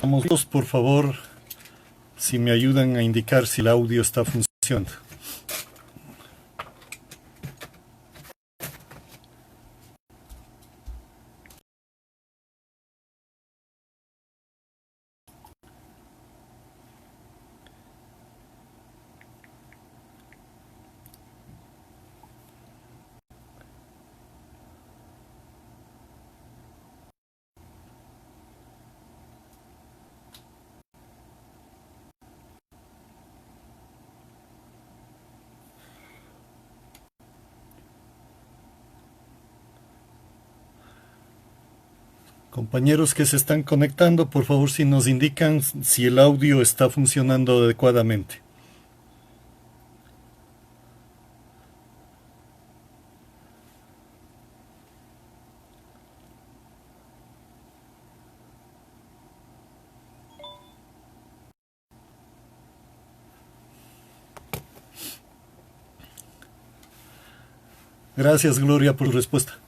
Vamos, por favor, si me ayudan a indicar si el audio está funcionando. Compañeros que se están conectando, por favor, si nos indican si el audio está funcionando adecuadamente. Gracias, Gloria, por su respuesta.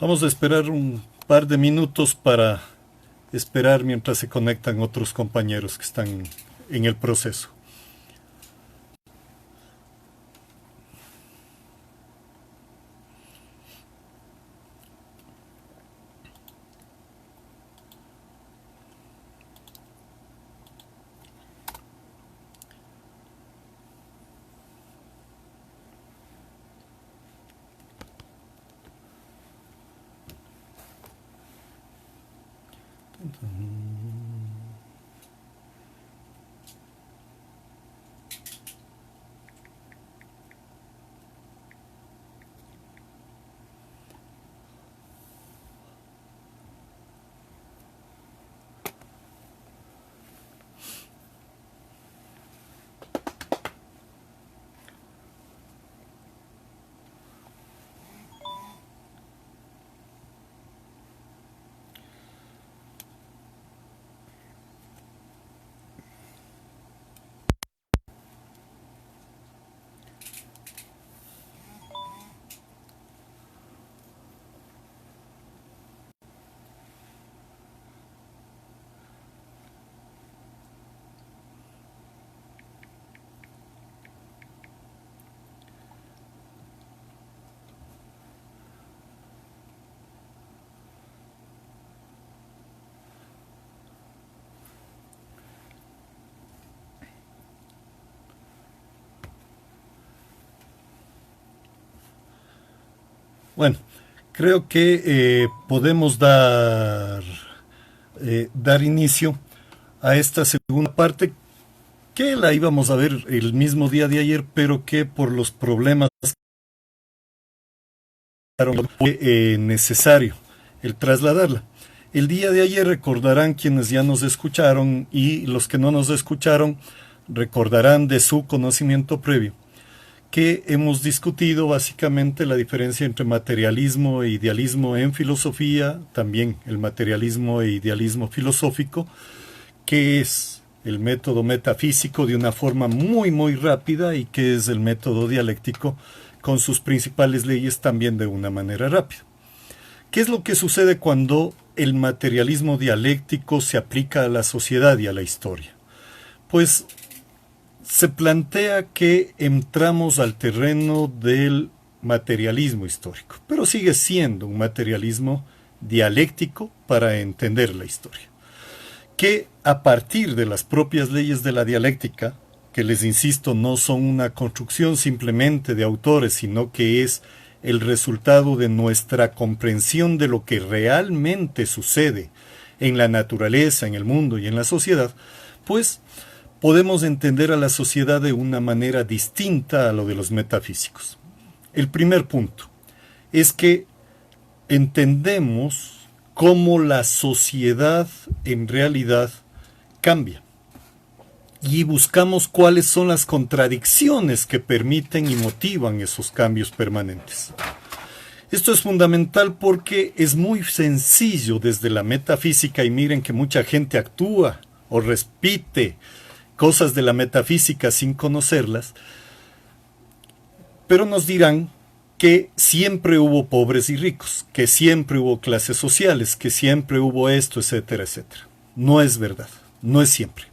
Vamos a esperar un par de minutos para esperar mientras se conectan otros compañeros que están en el proceso. Bueno, creo que podemos dar inicio a esta segunda parte, que la íbamos a ver el mismo día de ayer, pero que por los problemas fue necesario el trasladarla. El día de ayer recordarán quienes ya nos escucharon, y los que no nos escucharon recordarán de su conocimiento previo, que hemos discutido básicamente la diferencia entre materialismo e idealismo en filosofía, también el materialismo e idealismo filosófico, que es el método metafísico de una forma muy rápida, y que es el método dialéctico con sus principales leyes también de una manera rápida. ¿Qué es lo que sucede cuando el materialismo dialéctico se aplica a la sociedad y a la historia? Pues se plantea que entramos al terreno del materialismo histórico, pero sigue siendo un materialismo dialéctico para entender la historia, que a partir de las propias leyes de la dialéctica, que les insisto no son una construcción simplemente de autores, sino que es el resultado de nuestra comprensión de lo que realmente sucede en la naturaleza, en el mundo y en la sociedad, pues podemos entender a la sociedad de una manera distinta a lo de los metafísicos. El primer punto es que entendemos cómo la sociedad en realidad cambia, y buscamos cuáles son las contradicciones que permiten y motivan esos cambios permanentes. Esto es fundamental porque es muy sencillo desde la metafísica, y miren que mucha gente actúa o repite cosas de la metafísica sin conocerlas, pero nos dirán que siempre hubo pobres y ricos, que siempre hubo clases sociales, que siempre hubo esto, etcétera, etcétera. No es verdad, no es siempre.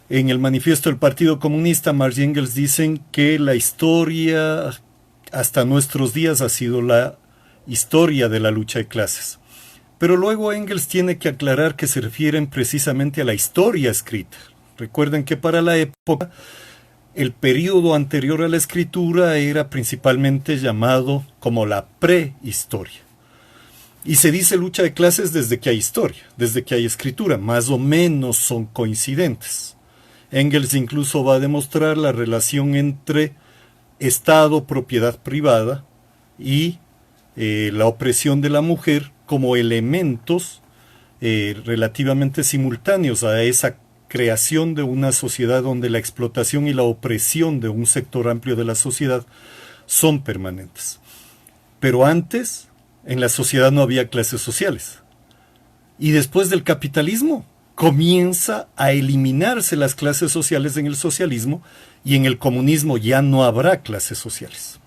En el manifiesto del Partido Comunista, Marx y Engels dicen que la historia hasta nuestros días ha sido la historia de la lucha de clases. Pero luego Engels tiene que aclarar que se refieren precisamente a la historia escrita. Recuerden que para la época, el periodo anterior a la escritura era principalmente llamado como la prehistoria. Y se dice lucha de clases desde que hay historia, desde que hay escritura, más o menos son coincidentes. Engels incluso va a demostrar la relación entre Estado, propiedad privada y la opresión de la mujer como elementos relativamente simultáneos a esa creación de una sociedad donde la explotación y la opresión de un sector amplio de la sociedad son permanentes. Pero antes, en la sociedad no había clases sociales. Y después del capitalismo, comienza a eliminarse las clases sociales en el socialismo, y en el comunismo ya no habrá clases sociales.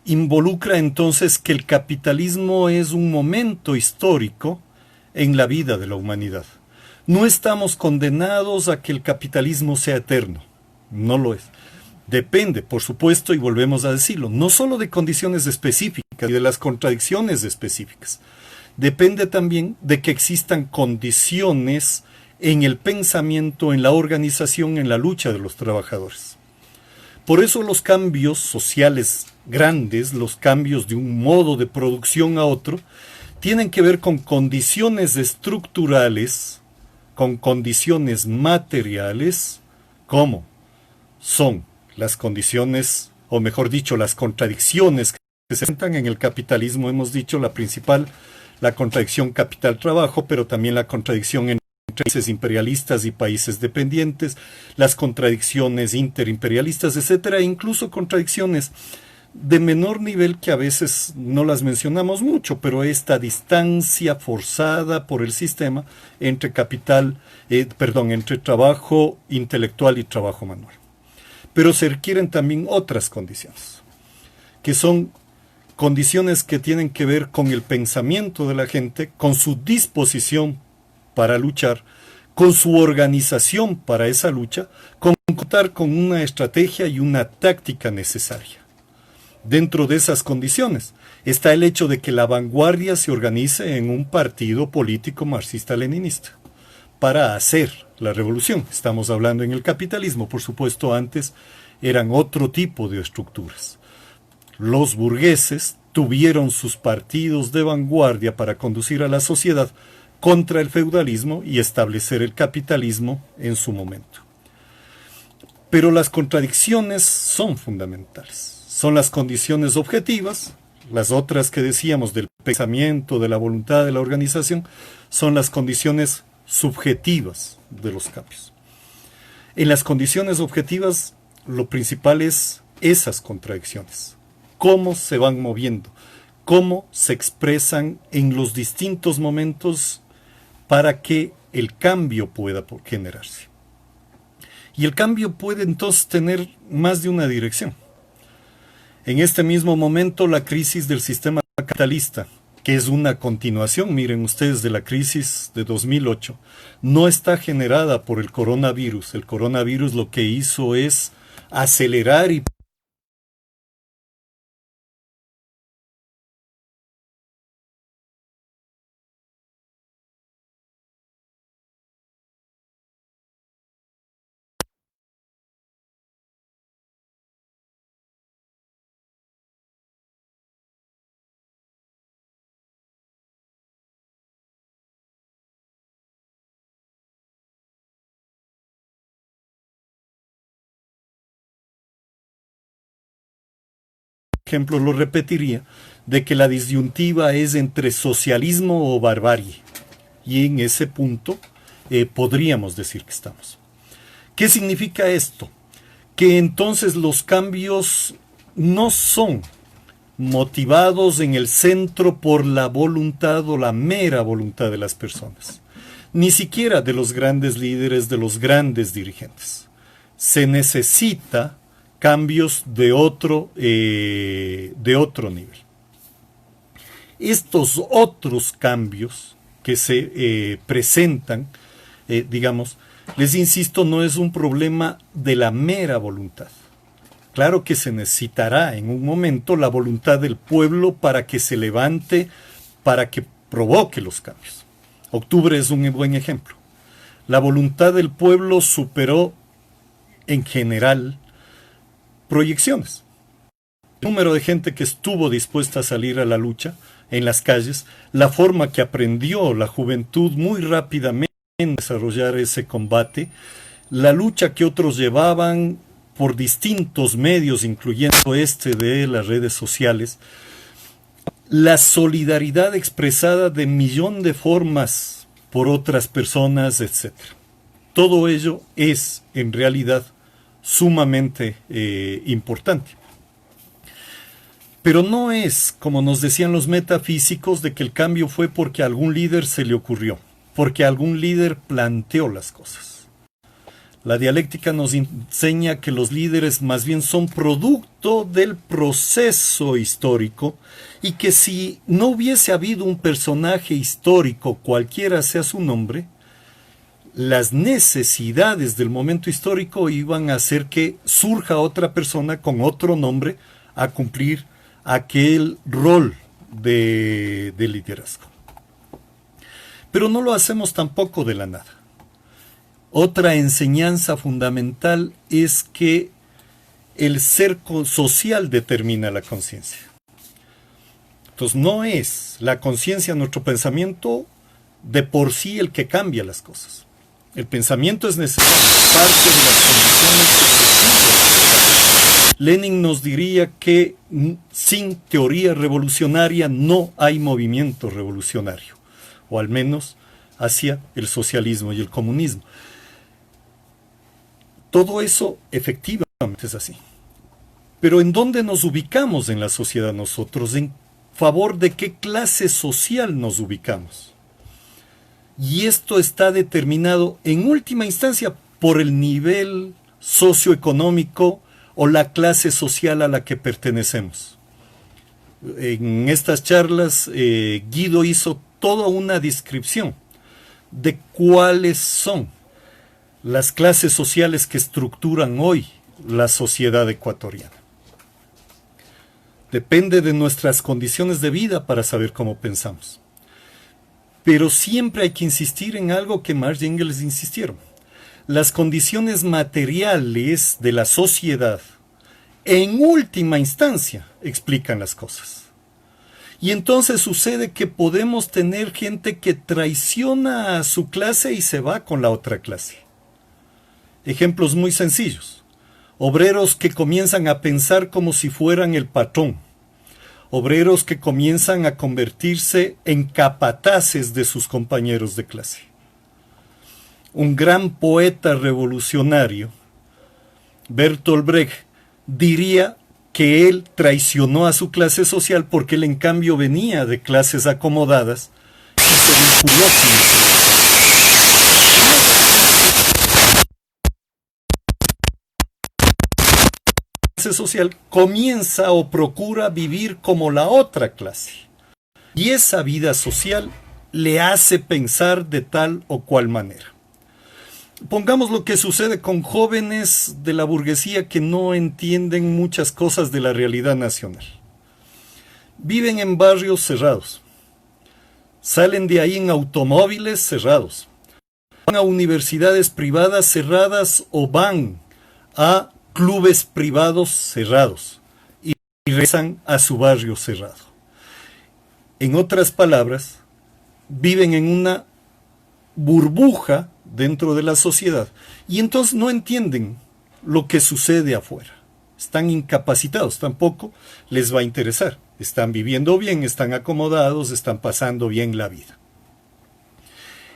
Involucra entonces que el capitalismo es un momento histórico en la vida de la humanidad. No estamos condenados a que el capitalismo sea eterno, no lo es. Depende, por supuesto, y volvemos a decirlo, no solo de condiciones específicas y de las contradicciones específicas. Depende también de que existan condiciones en el pensamiento, en la organización, en la lucha de los trabajadores. Por eso los cambios sociales grandes, los cambios de un modo de producción a otro, tienen que ver con condiciones estructurales, con condiciones materiales, como son las condiciones, o mejor dicho, las contradicciones que se presentan en el capitalismo. Hemos dicho la principal, la contradicción capital-trabajo, pero también la contradicción entre países imperialistas y países dependientes, las contradicciones interimperialistas, etcétera, e incluso contradicciones de menor nivel que a veces no las mencionamos mucho, pero esta distancia forzada por el sistema entre entre trabajo intelectual y trabajo manual. Pero se requieren también otras condiciones, que son condiciones que tienen que ver con el pensamiento de la gente, con su disposición para luchar, con su organización para esa lucha, con contar con una estrategia y una táctica necesaria. Dentro de esas condiciones está el hecho de que la vanguardia se organice en un partido político marxista-leninista para hacer la revolución. Estamos hablando en el capitalismo, por supuesto, antes eran otro tipo de estructuras. Los burgueses tuvieron sus partidos de vanguardia para conducir a la sociedad contra el feudalismo y establecer el capitalismo en su momento. Pero las contradicciones son fundamentales. Son las condiciones objetivas, las otras que decíamos del pensamiento, de la voluntad, de la organización, son las condiciones subjetivas de los cambios. En las condiciones objetivas, lo principal es esas contradicciones, cómo se van moviendo, cómo se expresan en los distintos momentos para que el cambio pueda generarse. Y el cambio puede entonces tener más de una dirección. En este mismo momento, la crisis del sistema capitalista, que es una continuación, miren ustedes, de la crisis de 2008, no está generada por el coronavirus. El coronavirus lo que hizo es acelerar y ejemplo, lo repetiría, de que la disyuntiva es entre socialismo o barbarie. Y en ese punto podríamos decir que estamos. ¿Qué significa esto? Que entonces los cambios no son motivados en el centro por la voluntad o la mera voluntad de las personas, ni siquiera de los grandes líderes, de los grandes dirigentes. Se necesita cambios de otro nivel. Estos otros cambios que se presentan, digamos, les insisto, no es un problema de la mera voluntad. Claro que se necesitará en un momento la voluntad del pueblo para que se levante, para que provoque los cambios. Octubre es un buen ejemplo. La voluntad del pueblo superó en general proyecciones. El número de gente que estuvo dispuesta a salir a la lucha en las calles, la forma que aprendió la juventud muy rápidamente a desarrollar ese combate, la lucha que otros llevaban por distintos medios, incluyendo este de las redes sociales, la solidaridad expresada de millón de formas por otras personas, etc. Todo ello es, en realidad, sumamente importante. Pero no es, como nos decían los metafísicos, de que el cambio fue porque a algún líder se le ocurrió, porque algún líder planteó las cosas. La dialéctica nos enseña que los líderes más bien son producto del proceso histórico y que si no hubiese habido un personaje histórico, cualquiera sea su nombre, las necesidades del momento histórico iban a hacer que surja otra persona con otro nombre a cumplir aquel rol de liderazgo. Pero no lo hacemos tampoco de la nada. Otra enseñanza fundamental es que el ser social determina la conciencia. Entonces no es la conciencia, nuestro pensamiento, de por sí el que cambia las cosas. El pensamiento es necesario, parte de las condiciones que Lenin nos diría que sin teoría revolucionaria no hay movimiento revolucionario, o al menos hacia el socialismo y el comunismo. Todo eso efectivamente es así. Pero ¿en dónde nos ubicamos en la sociedad nosotros? ¿En favor de qué clase social nos ubicamos? Y esto está determinado en última instancia por el nivel socioeconómico o la clase social a la que pertenecemos. En estas charlas Guido hizo toda una descripción de cuáles son las clases sociales que estructuran hoy la sociedad ecuatoriana. Depende de nuestras condiciones de vida para saber cómo pensamos. Pero siempre hay que insistir en algo que Marx y Engels insistieron. Las condiciones materiales de la sociedad, en última instancia, explican las cosas. Y entonces sucede que podemos tener gente que traiciona a su clase y se va con la otra clase. Ejemplos muy sencillos. Obreros que comienzan a pensar como si fueran el patrón. Obreros que comienzan a convertirse en capataces de sus compañeros de clase. Un gran poeta revolucionario, Bertolt Brecht, diría que él traicionó a su clase social porque él en cambio venía de clases acomodadas y se vinculó con eso. La clase social comienza o procura vivir como la otra clase. Y esa vida social le hace pensar de tal o cual manera. Pongamos lo que sucede con jóvenes de la burguesía que no entienden muchas cosas de la realidad nacional. Viven en barrios cerrados. Salen de ahí en automóviles cerrados. Van a universidades privadas cerradas o van a clubes privados cerrados y regresan a su barrio cerrado. En otras palabras, viven en una burbuja dentro de la sociedad y entonces no entienden lo que sucede afuera. Están incapacitados, tampoco les va a interesar. Están viviendo bien, están acomodados, están pasando bien la vida.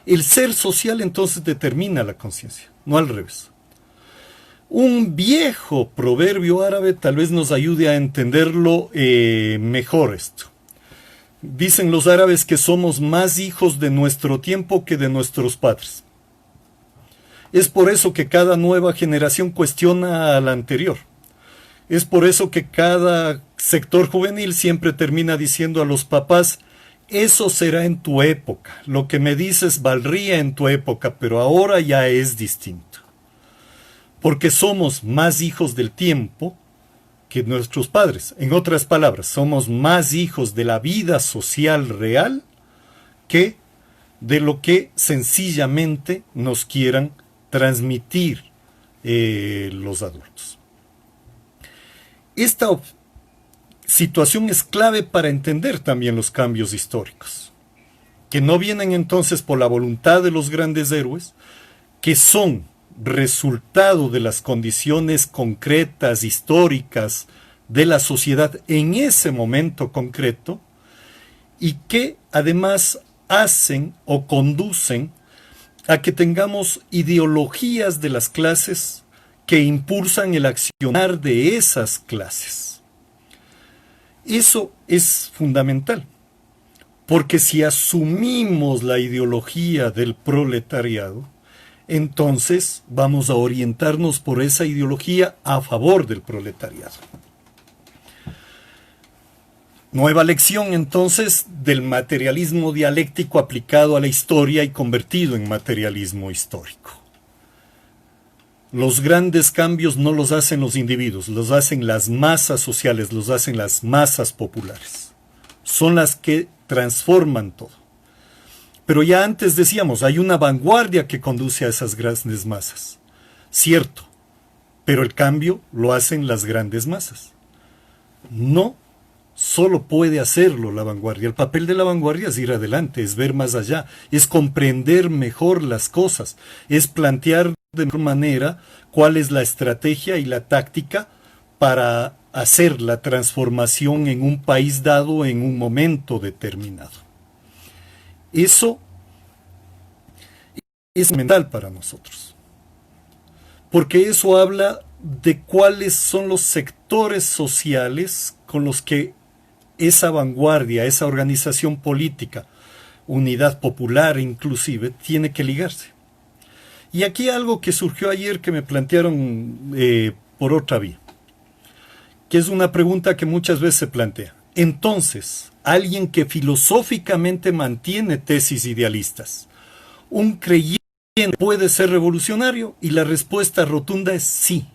El ser social entonces determina la conciencia, no al revés. Un viejo proverbio árabe tal vez nos ayude a entenderlo mejor esto. Dicen los árabes que somos más hijos de nuestro tiempo que de nuestros padres. Es por eso que cada nueva generación cuestiona a la anterior. Es por eso que cada sector juvenil siempre termina diciendo a los papás: eso será en tu época, lo que me dices valdría en tu época, pero ahora ya es distinto. Porque somos más hijos del tiempo que nuestros padres. En otras palabras, somos más hijos de la vida social real que de lo que sencillamente nos quieran transmitir los adultos. Esta situación es clave para entender también los cambios históricos, que no vienen entonces por la voluntad de los grandes héroes, que son resultado de las condiciones concretas, históricas de la sociedad en ese momento concreto, y que además hacen o conducen a que tengamos ideologías de las clases que impulsan el accionar de esas clases. Eso es fundamental, porque si asumimos la ideología del proletariado, entonces vamos a orientarnos por esa ideología a favor del proletariado. Nueva lección entonces del materialismo dialéctico aplicado a la historia y convertido en materialismo histórico. Los grandes cambios no los hacen los individuos, los hacen las masas sociales, los hacen las masas populares. Son las que transforman todo. Pero ya antes decíamos, hay una vanguardia que conduce a esas grandes masas. Cierto, pero el cambio lo hacen las grandes masas. No solo puede hacerlo la vanguardia. El papel de la vanguardia es ir adelante, es ver más allá, es comprender mejor las cosas, es plantear de mejor manera cuál es la estrategia y la táctica para hacer la transformación en un país dado en un momento determinado. Eso es fundamental para nosotros, porque eso habla de cuáles son los sectores sociales con los que esa vanguardia, esa organización política, unidad popular inclusive, tiene que ligarse. Y aquí algo que surgió ayer que me plantearon por otra vía, que es una pregunta que muchas veces se plantea. Entonces, alguien que filosóficamente mantiene tesis idealistas, ¿un creyente puede ser revolucionario? Y la respuesta rotunda es sí.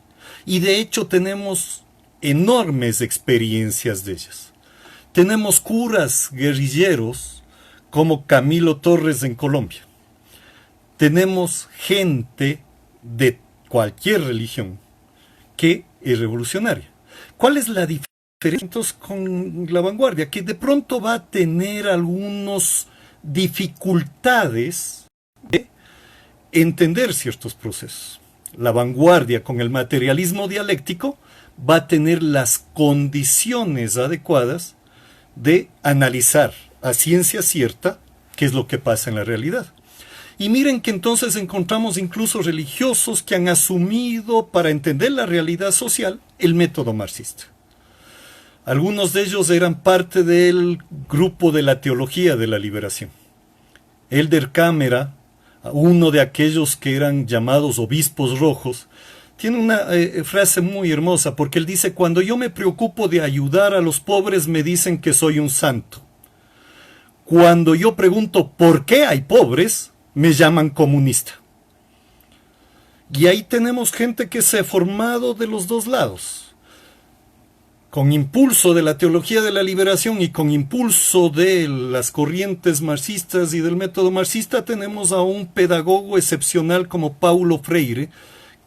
Y de hecho tenemos enormes experiencias de ellas. Tenemos curas guerrilleros como Camilo Torres en Colombia. Tenemos gente de cualquier religión que es revolucionaria. ¿Cuál es la diferencia con la vanguardia? Que de pronto va a tener algunas dificultades de entender ciertos procesos. La vanguardia con el materialismo dialéctico va a tener las condiciones adecuadas de analizar a ciencia cierta qué es lo que pasa en la realidad. Y miren que entonces encontramos incluso religiosos que han asumido para entender la realidad social el método marxista. Algunos de ellos eran parte del grupo de la teología de la liberación. Elder Cámara, uno de aquellos que eran llamados obispos rojos, tiene una frase muy hermosa, porque él dice: cuando yo me preocupo de ayudar a los pobres me dicen que soy un santo. Cuando yo pregunto por qué hay pobres, me llaman comunista. Y ahí tenemos gente que se ha formado de los dos lados. Con impulso de la teología de la liberación y con impulso de las corrientes marxistas y del método marxista, tenemos a un pedagogo excepcional como Paulo Freire,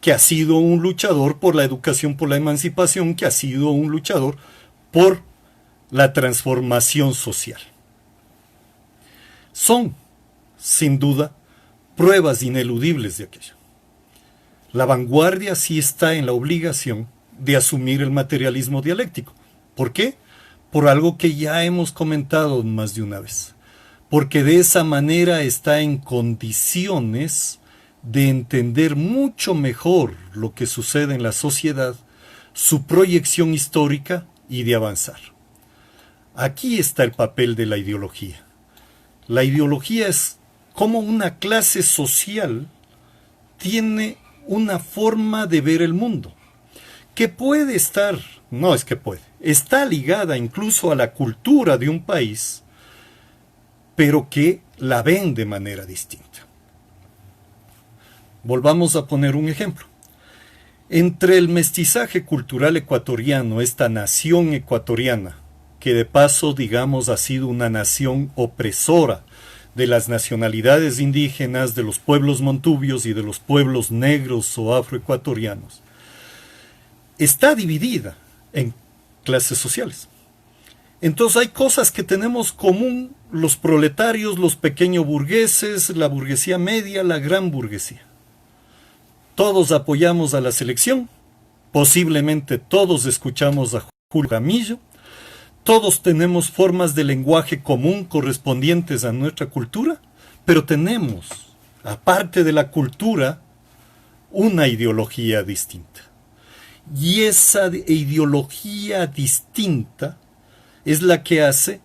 que ha sido un luchador por la educación, por la emancipación, que ha sido un luchador por la transformación social. Son, sin duda, pruebas ineludibles de aquello. La vanguardia sí está en la obligación de asumir el materialismo dialéctico. ¿Por qué? Por algo que ya hemos comentado más de una vez. Porque de esa manera está en condiciones de entender mucho mejor lo que sucede en la sociedad, su proyección histórica y de avanzar. Aquí está el papel de la ideología. La ideología es cómo una clase social tiene una forma de ver el mundo, que puede estar, no es que puede, está ligada incluso a la cultura de un país, pero que la ven de manera distinta. Volvamos a poner un ejemplo. Entre el mestizaje cultural ecuatoriano, esta nación ecuatoriana, que de paso, digamos, ha sido una nación opresora de las nacionalidades indígenas, de los pueblos montubios y de los pueblos negros o afroecuatorianos, está dividida en clases sociales. Entonces hay cosas que tenemos común los proletarios, los pequeños burgueses, la burguesía media, la gran burguesía. Todos apoyamos a la selección, posiblemente todos escuchamos a Julio Jaramillo, todos tenemos formas de lenguaje común correspondientes a nuestra cultura, pero tenemos, aparte de la cultura, una ideología distinta. Y esa ideología distinta es la que hace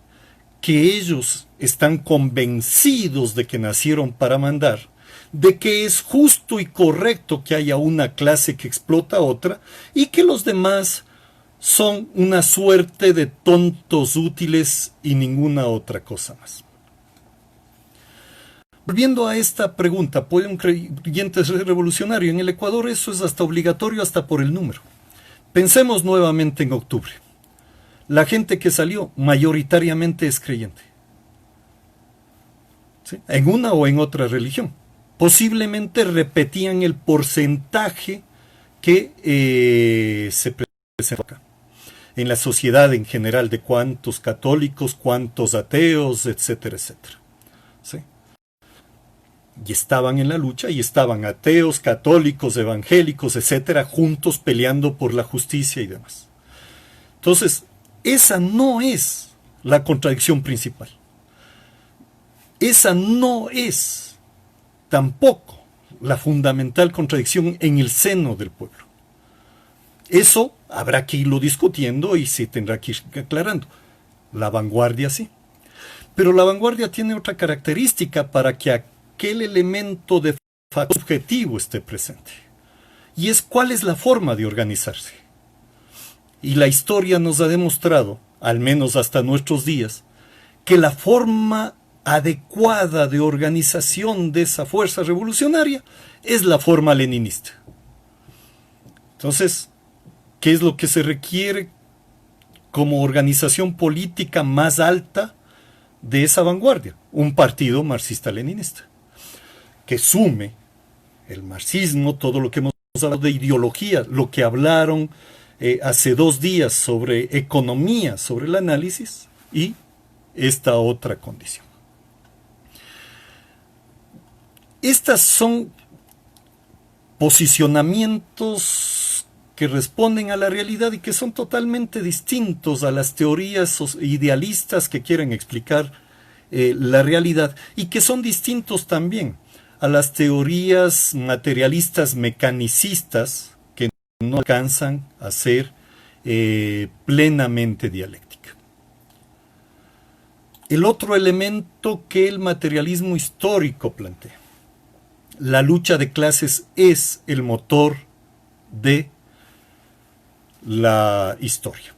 que ellos están convencidos de que nacieron para mandar, de que es justo y correcto que haya una clase que explota a otra y que los demás son una suerte de tontos útiles y ninguna otra cosa más. Volviendo a esta pregunta, ¿puede un creyente ser revolucionario? En el Ecuador eso es hasta obligatorio, hasta por el número. Pensemos nuevamente en octubre. La gente que salió mayoritariamente es creyente, ¿sí? En una o en otra religión. Posiblemente repetían el porcentaje que se presenta acá. En la sociedad en general, de cuántos católicos, cuántos ateos, etcétera, etcétera. ¿Sí? Y estaban en la lucha, y estaban ateos, católicos, evangélicos, etcétera, juntos peleando por la justicia y demás. Entonces, esa no es la contradicción principal. Esa no es tampoco la fundamental contradicción en el seno del pueblo. Eso habrá que irlo discutiendo y se tendrá que ir aclarando. La vanguardia sí. Pero la vanguardia tiene otra característica para que aquel elemento de factor subjetivo esté presente. Y es cuál es la forma de organizarse. Y la historia nos ha demostrado, al menos hasta nuestros días, que la forma adecuada de organización de esa fuerza revolucionaria es la forma leninista. Entonces, ¿qué es lo que se requiere como organización política más alta de esa vanguardia? Un partido marxista-leninista, que sume el marxismo, todo lo que hemos hablado de ideología, lo que hablaron hace 2 días sobre economía, sobre el análisis, y esta otra condición. Estas son posicionamientos que responden a la realidad y que son totalmente distintos a las teorías idealistas que quieren explicar la realidad, y que son distintos también a las teorías materialistas mecanicistas que no alcanzan a ser plenamente dialéctica. El otro elemento que el materialismo histórico plantea: la lucha de clases es el motor de la historia.